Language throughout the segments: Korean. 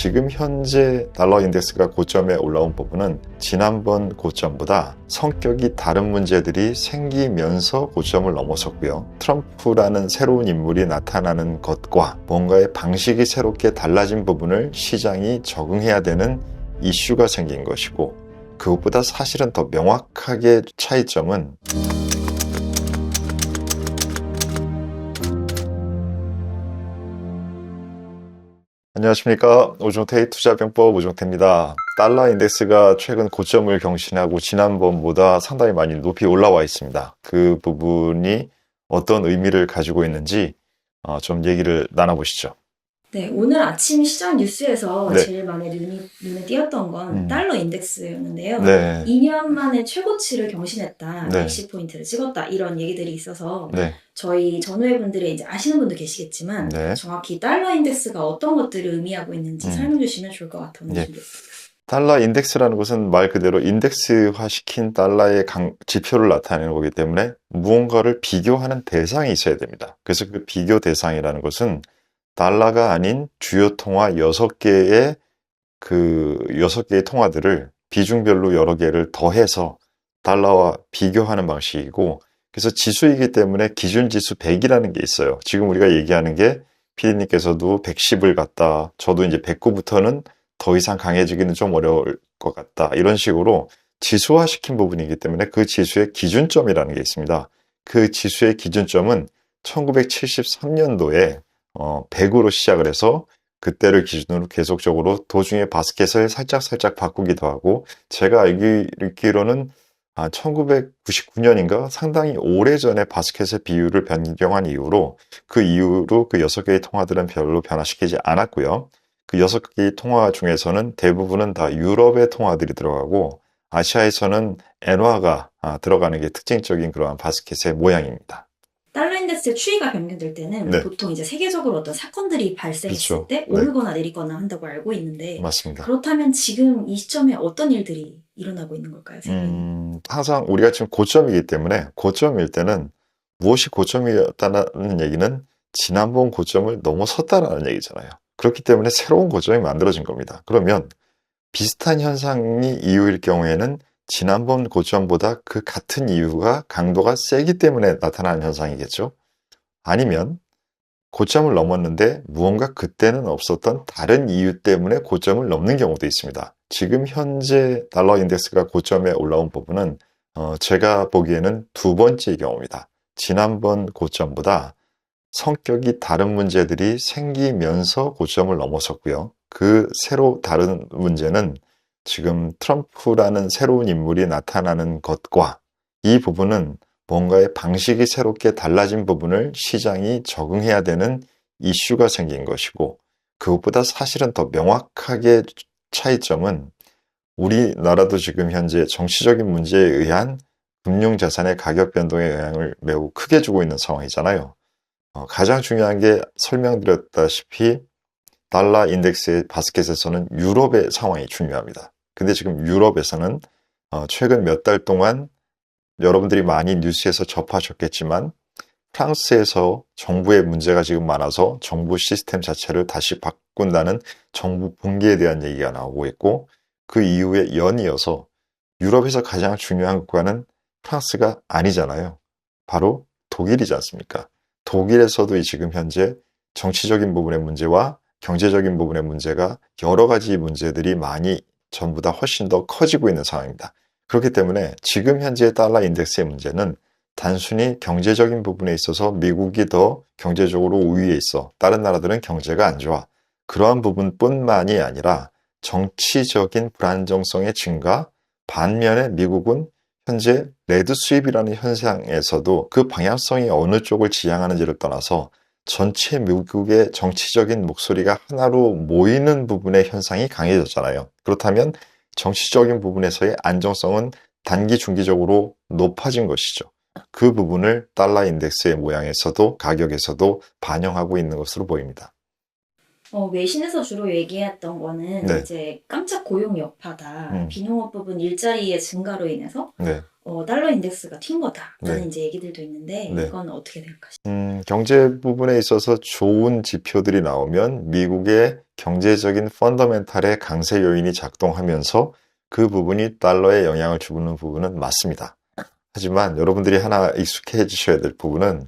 지금 현재 달러 인덱스가 고점에 올라온 부분은 지난번 고점보다 성격이 다른 문제들이 생기면서 고점을 넘어섰고요. 트럼프라는 새로운 인물이 나타나는 것과 뭔가의 방식이 새롭게 달라진 부분을 시장이 적응해야 되는 이슈가 생긴 것이고, 그것보다 사실은 더 명확하게 차이점은 안녕하십니까. 오종태의 투자병법 오종태입니다. 달러 인덱스가 최근 고점을 경신하고 지난번보다 상당히 많이 높이 올라와 있습니다. 그 부분이 어떤 의미를 가지고 있는지 좀 얘기를 나눠보시죠. 네, 오늘 아침 시장 뉴스에서 네. 제일 많이 눈에 띄었던 건 달러 인덱스였는데요. 네. 2년 만에 최고치를 경신했다, 네. 110포인트를 찍었다, 이런 얘기들이 있어서 네. 저희 전후회분들이 이제 아시는 분도 계시겠지만 네. 정확히 달러 인덱스가 어떤 것들을 의미하고 있는지 설명해 주시면 좋을 것 같아요. 네. 달러 인덱스라는 것은 말 그대로 인덱스화시킨 달러의 지표를 나타내는 거기 때문에 무언가를 비교하는 대상이 있어야 됩니다. 그래서 그 비교 대상이라는 것은 달러가 아닌 주요 통화 6개의 통화들을 비중별로 여러 개를 더해서 달러와 비교하는 방식이고, 그래서 지수이기 때문에 기준 지수 100이라는 게 있어요. 지금 우리가 얘기하는 게 피디님께서도 110을 갖다, 저도 이제 109부터는 더 이상 강해지기는 좀 어려울 것 같다, 이런 식으로 지수화시킨 부분이기 때문에 그 지수의 기준점이라는 게 있습니다. 그 지수의 기준점은 1973년도에 100으로 시작을 해서 그때를 기준으로 계속적으로 도중에 바스켓을 살짝 바꾸기도 하고, 제가 알기로는 1999년인가 상당히 오래전에 바스켓의 비율을 변경한 이후로 그 이후로 그 6개의 통화들은 별로 변화시키지 않았고요. 그 6개의 통화 중에서는 대부분은 다 유럽의 통화들이 들어가고 아시아에서는 엔화가 들어가는 게 특징적인 그러한 바스켓의 모양입니다. 달러 인덱스의 추이가 변경될 때는 네. 보통 이제 세계적으로 어떤 사건들이 발생했을 그렇죠. 때 오르거나 내리거나 한다고 알고 있는데, 맞습니다. 그렇다면 지금 이 시점에 어떤 일들이 일어나고 있는 걸까요? 항상 우리가 지금 고점이기 때문에, 고점일 때는 무엇이 고점이었다는 얘기는 지난번 고점을 넘어섰다라는 얘기잖아요. 그렇기 때문에 새로운 고점이 만들어진 겁니다. 그러면 비슷한 현상이 이유일 경우에는 지난번 고점보다 그 같은 이유가 강도가 세기 때문에 나타나는 현상이겠죠. 아니면 고점을 넘었는데 무언가 그때는 없었던 다른 이유 때문에 고점을 넘는 경우도 있습니다. 지금 현재 달러 인덱스가 고점에 올라온 부분은 제가 보기에는 두 번째 경우입니다. 지난번 고점보다 성격이 다른 문제들이 생기면서 고점을 넘어섰고요. 그 새로 다른 문제는 지금 트럼프라는 새로운 인물이 나타나는 것과 이 부분은 뭔가의 방식이 새롭게 달라진 부분을 시장이 적응해야 되는 이슈가 생긴 것이고, 그것보다 사실은 더 명확하게 차이점은 우리나라도 지금 현재 정치적인 문제에 의한 금융자산의 가격 변동에 영향을 매우 크게 주고 있는 상황이잖아요. 가장 중요한 게 설명드렸다시피 달러 인덱스의 바스켓에서는 유럽의 상황이 중요합니다. 근데 지금 유럽에서는 최근 몇 달 동안 여러분들이 많이 뉴스에서 접하셨겠지만 프랑스에서 정부의 문제가 지금 많아서 정부 시스템 자체를 다시 바꾼다는 정부 붕괴에 대한 얘기가 나오고 있고, 그 이후에 연이어서 유럽에서 가장 중요한 국가는 프랑스가 아니잖아요. 바로 독일이지 않습니까? 독일에서도 지금 현재 정치적인 부분의 문제와 경제적인 부분의 문제가 여러 가지 문제들이 많이 전부 다 훨씬 더 커지고 있는 상황입니다. 그렇기 때문에 지금 현재 달러 인덱스의 문제는 단순히 경제적인 부분에 있어서 미국이 더 경제적으로 우위에 있어, 다른 나라들은 경제가 안 좋아, 그러한 부분뿐만이 아니라 정치적인 불안정성의 증가, 반면에 미국은 현재 레드 스윕이라는 현상에서도 그 방향성이 어느 쪽을 지향하는지를 떠나서 전체 미국의 정치적인 목소리가 하나로 모이는 부분의 현상이 강해졌잖아요. 그렇다면 정치적인 부분에서의 안정성은 단기, 중기적으로 높아진 것이죠. 그 부분을 달러 인덱스의 모양에서도 가격에서도 반영하고 있는 것으로 보입니다. 외신에서 주로 얘기했던 거는 네. 이제 깜짝 고용 여파다, 비농업 부분 일자리의 증가로 인해서 달러 인덱스가 튄 거다라는 네. 이제 얘기들도 있는데 네. 이건 어떻게 생각하시나요? 경제 부분에 있어서 좋은 지표들이 나오면 미국의 경제적인 펀더멘탈의 강세 요인이 작동하면서 그 부분이 달러에 영향을 주는 부분은 맞습니다. 하지만 여러분들이 하나 익숙해지셔야 될 부분은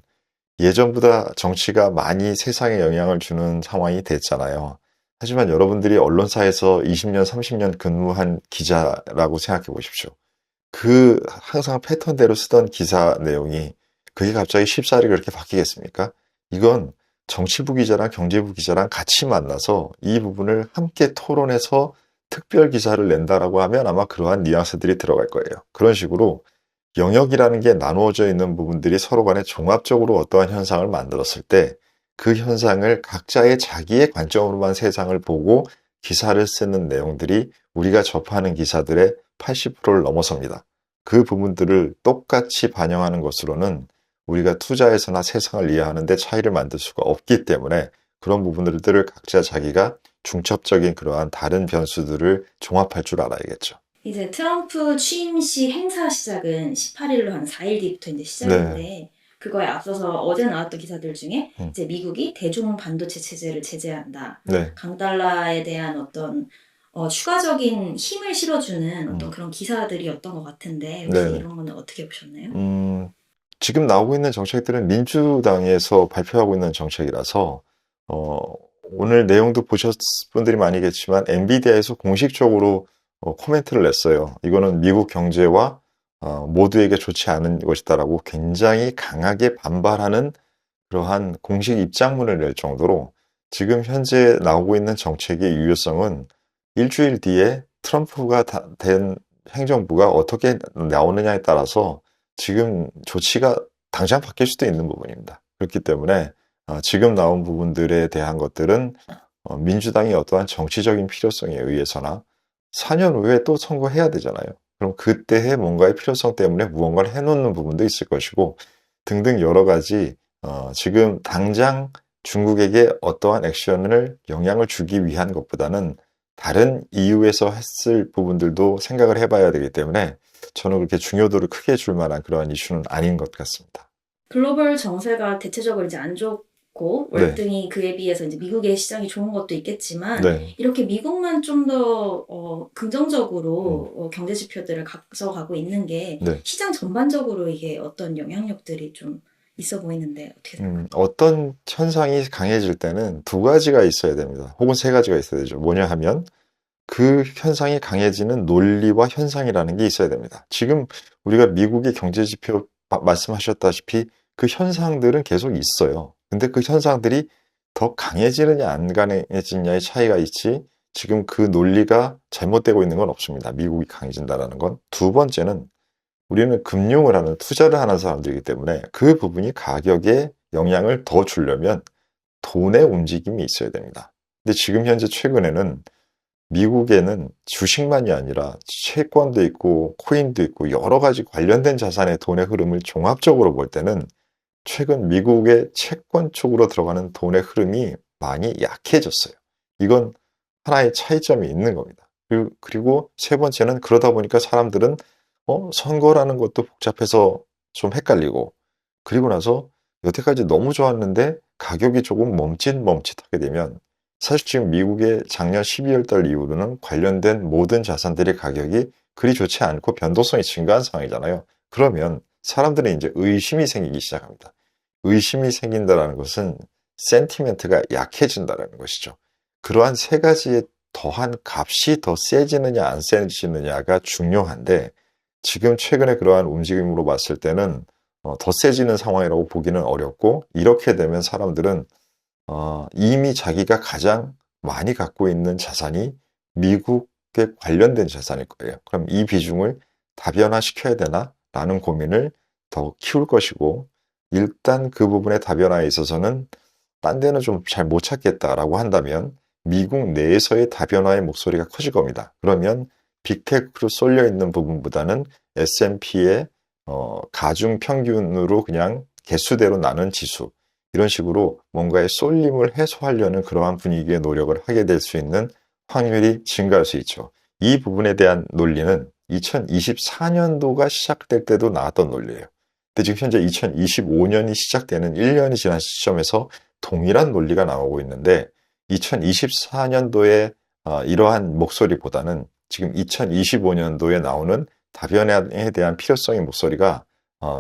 예전보다 정치가 많이 세상에 영향을 주는 상황이 됐잖아요. 하지만 여러분들이 언론사에서 20년, 30년 근무한 기자라고 생각해 보십시오. 그 항상 패턴대로 쓰던 기사 내용이 그게 갑자기 쉽사리 그렇게 바뀌겠습니까? 이건 정치부 기자랑 경제부 기자랑 같이 만나서 이 부분을 함께 토론해서 특별 기사를 낸다라고 하면 아마 그러한 뉘앙스들이 들어갈 거예요. 그런 식으로 영역이라는 게 나누어져 있는 부분들이 서로 간에 종합적으로 어떠한 현상을 만들었을 때 그 현상을 각자의 자기의 관점으로만 세상을 보고 기사를 쓰는 내용들이 우리가 접하는 기사들의 80%를 넘어섭니다. 그 부분들을 똑같이 반영하는 것으로는 우리가 투자에서나 세상을 이해하는 데 차이를 만들 수가 없기 때문에 그런 부분들을 각자 자기가 중첩적인 그러한 다른 변수들을 종합할 줄 알아야겠죠. 이제 트럼프 취임 시 행사 시작은 18일로 한 4일 뒤부터 이제 시작인데 그거에 앞서서 어제 나왔던 기사들 중에 이제 미국이 대중 반도체 체제를 제재한다. 네. 강달러에 대한 어떤 추가적인 힘을 실어주는 어떤 그런 기사들이었던 것 같은데 혹시 네. 이런 거는 어떻게 보셨나요? 지금 나오고 있는 정책들은 민주당에서 발표하고 있는 정책이라서 오늘 내용도 보셨을 분들이 많이겠지만 엔비디아에서 공식적으로 코멘트를 냈어요. 이거는 미국 경제와 모두에게 좋지 않은 것이다라고 굉장히 강하게 반발하는 그러한 공식 입장문을 낼 정도로 지금 현재 나오고 있는 정책의 유효성은 일주일 뒤에 트럼프가 된 행정부가 어떻게 나오느냐에 따라서 지금 조치가 당장 바뀔 수도 있는 부분입니다. 그렇기 때문에 지금 나온 부분들에 대한 것들은 민주당이 어떠한 정치적인 필요성에 의해서나 4년 후에 또 선거해야 되잖아요. 그럼 그때의 뭔가의 필요성 때문에 무언가를 해놓는 부분도 있을 것이고 등등 여러 가지 지금 당장 중국에게 어떠한 액션을 영향을 주기 위한 것보다는 다른 이유에서 했을 부분들도 생각을 해봐야 되기 때문에 저는 그렇게 중요도를 크게 줄 만한 그런 이슈는 아닌 것 같습니다. 글로벌 정세가 대체적으로 이제 안 좋고 월등히 그에 비해서 이제 미국의 시장이 좋은 것도 있겠지만 이렇게 미국만 좀 더 긍정적으로 경제 지표들을 가져가고 있는 게 시장 전반적으로 이게 어떤 영향력들이 좀 있어 보이는데 어떻게 생각하세요? 어떤 현상이 강해질 때는 두 가지가 있어야 됩니다. 혹은 세 가지가 있어야 되죠. 뭐냐 하면 그 현상이 강해지는 논리와 현상이라는 게 있어야 됩니다. 지금 우리가 미국의 경제 지표 말씀하셨다시피 그 현상들은 계속 있어요. 근데 그 현상들이 더 강해지느냐 안 강해지느냐의 차이가 있지 지금 그 논리가 잘못되고 있는 건 없습니다. 미국이 강해진다는 건. 두 번째는 우리는 금융을 하는 투자를 하는 사람들이기 때문에 그 부분이 가격에 영향을 더 주려면 돈의 움직임이 있어야 됩니다. 근데 지금 현재 최근에는 미국에는 주식만이 아니라 채권도 있고 코인도 있고 여러 가지 관련된 자산의 돈의 흐름을 종합적으로 볼 때는 최근 미국의 채권 쪽으로 들어가는 돈의 흐름이 많이 약해졌어요. 이건 하나의 차이점이 있는 겁니다. 그리고 세 번째는 그러다 보니까 사람들은 선거라는 것도 복잡해서 좀 헷갈리고 그리고 나서 여태까지 너무 좋았는데 가격이 조금 멈칫멈칫하게 되면 사실 지금 미국의 작년 12월 달 이후로는 관련된 모든 자산들의 가격이 그리 좋지 않고 변동성이 증가한 상황이잖아요. 그러면 사람들은 이제 의심이 생기기 시작합니다. 의심이 생긴다는 것은 센티멘트가 약해진다는 것이죠. 그러한 세 가지의 더한 값이 더 세지느냐 안 세지느냐가 중요한데 지금 최근에 그러한 움직임으로 봤을 때는 더 세지는 상황이라고 보기는 어렵고 이렇게 되면 사람들은 이미 자기가 가장 많이 갖고 있는 자산이 미국에 관련된 자산일 거예요. 그럼 이 비중을 다변화시켜야 되나? 라는 고민을 더 키울 것이고 일단 그 부분의 다변화에 있어서는 딴 데는 좀 잘 못 찾겠다라고 한다면 미국 내에서의 다변화의 목소리가 커질 겁니다. 그러면 빅테크로 쏠려 있는 부분보다는 S&P의 가중 평균으로 그냥 개수대로 나눈 지수 이런 식으로 뭔가의 쏠림을 해소하려는 그러한 분위기의 노력을 하게 될 수 있는 확률이 증가할 수 있죠. 이 부분에 대한 논리는 2024년도가 시작될 때도 나왔던 논리예요. 근데 지금 현재 2025년이 시작되는 1년이 지난 시점에서 동일한 논리가 나오고 있는데 2024년도에 이러한 목소리보다는 지금 2025년도에 나오는 다변화에 대한 필요성의 목소리가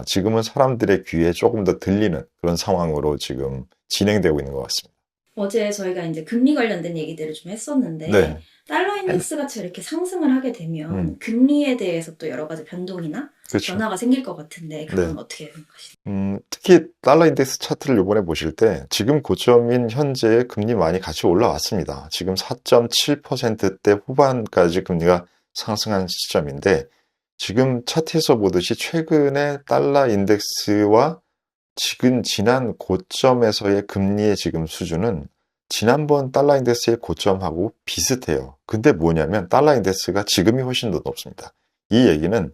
지금은 사람들의 귀에 조금 더 들리는 그런 상황으로 지금 진행되고 있는 것 같습니다. 어제 저희가 이제 금리 관련된 얘기들을 좀 했었는데 네. 달러 인덱스 같이 이렇게 상승을 하게 되면 금리에 대해서 또 여러 가지 변동이나 그렇죠. 변화가 생길 것 같은데 그건 네. 어떻게 생각하시나요? 특히 달러 인덱스 차트를 이번에 보실 때 지금 고점인 현재 금리 많이 같이 올라왔습니다. 지금 4.7%대 후반까지 금리가 상승한 시점인데 지금 차트에서 보듯이 최근에 달러 인덱스와 지금 지난 고점에서의 금리의 지금 수준은 지난번 달러 인덱스의 고점하고 비슷해요. 근데 뭐냐면 달러 인덱스가 지금이 훨씬 더 높습니다. 이 얘기는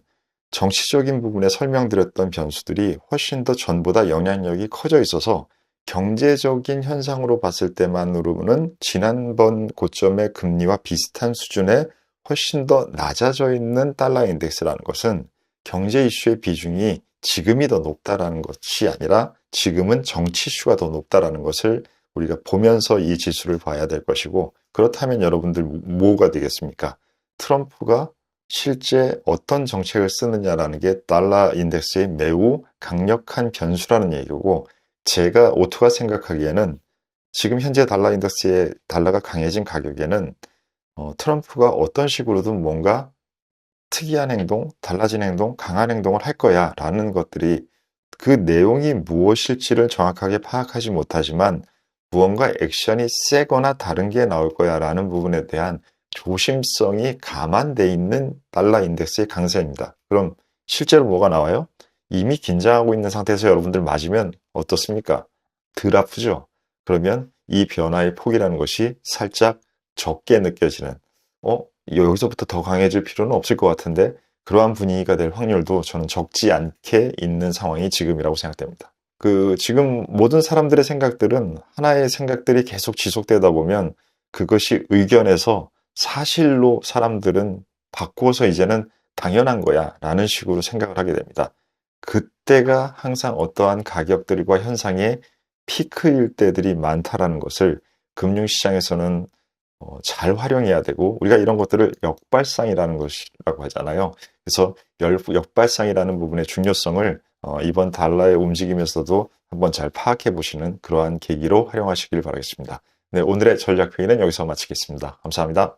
정치적인 부분에 설명드렸던 변수들이 훨씬 더 전보다 영향력이 커져 있어서 경제적인 현상으로 봤을 때만으로는 지난번 고점의 금리와 비슷한 수준에 훨씬 더 낮아져 있는 달러 인덱스라는 것은 경제 이슈의 비중이 지금이 더 높다라는 것이 아니라 지금은 정치 이슈가 더 높다라는 것을 우리가 보면서 이 지수를 봐야 될 것이고 그렇다면 여러분들 뭐가 되겠습니까? 트럼프가 실제 어떤 정책을 쓰느냐라는 게 달러 인덱스의 매우 강력한 변수라는 얘기고 제가 오토가 생각하기에는 지금 현재 달러 인덱스의 달러가 강해진 가격에는 트럼프가 어떤 식으로든 뭔가 특이한 행동, 달라진 행동, 강한 행동을 할 거야 라는 것들이 그 내용이 무엇일지를 정확하게 파악하지 못하지만 무언가 액션이 세거나 다른 게 나올 거야 라는 부분에 대한 조심성이 감안돼 있는 달러 인덱스의 강세입니다. 그럼 실제로 뭐가 나와요? 이미 긴장하고 있는 상태에서 여러분들 맞으면 어떻습니까? 덜 아프죠? 그러면 이 변화의 폭이라는 것이 살짝 적게 느껴지는 여기서부터 더 강해질 필요는 없을 것 같은데 그러한 분위기가 될 확률도 저는 적지 않게 있는 상황이 지금이라고 생각됩니다. 지금 모든 사람들의 생각들은 하나의 생각들이 계속 지속되다 보면 그것이 의견에서 사실로 사람들은 바꾸어서 이제는 당연한 거야 라는 식으로 생각을 하게 됩니다. 그때가 항상 어떠한 가격들과 현상의 피크일 때들이 많다라는 것을 금융시장에서는 잘 활용해야 되고 우리가 이런 것들을 역발상이라는 것이라고 하잖아요. 그래서 역발상이라는 부분의 중요성을 이번 달러의 움직임에서도 한번 잘 파악해 보시는 그러한 계기로 활용하시길 바라겠습니다. 네, 오늘의 전략회의는 여기서 마치겠습니다. 감사합니다.